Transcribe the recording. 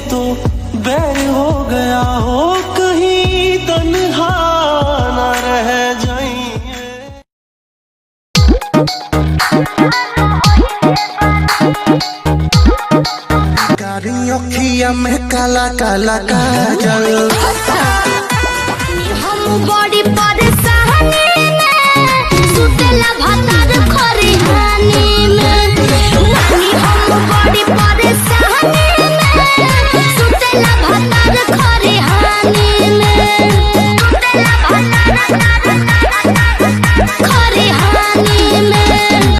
तो बैर हो गया हो, कहीं तन्हा ना रह जाइए। कारी अखिया में काला काला काजल, हम बड़ी परेशानी में सुतेला भतार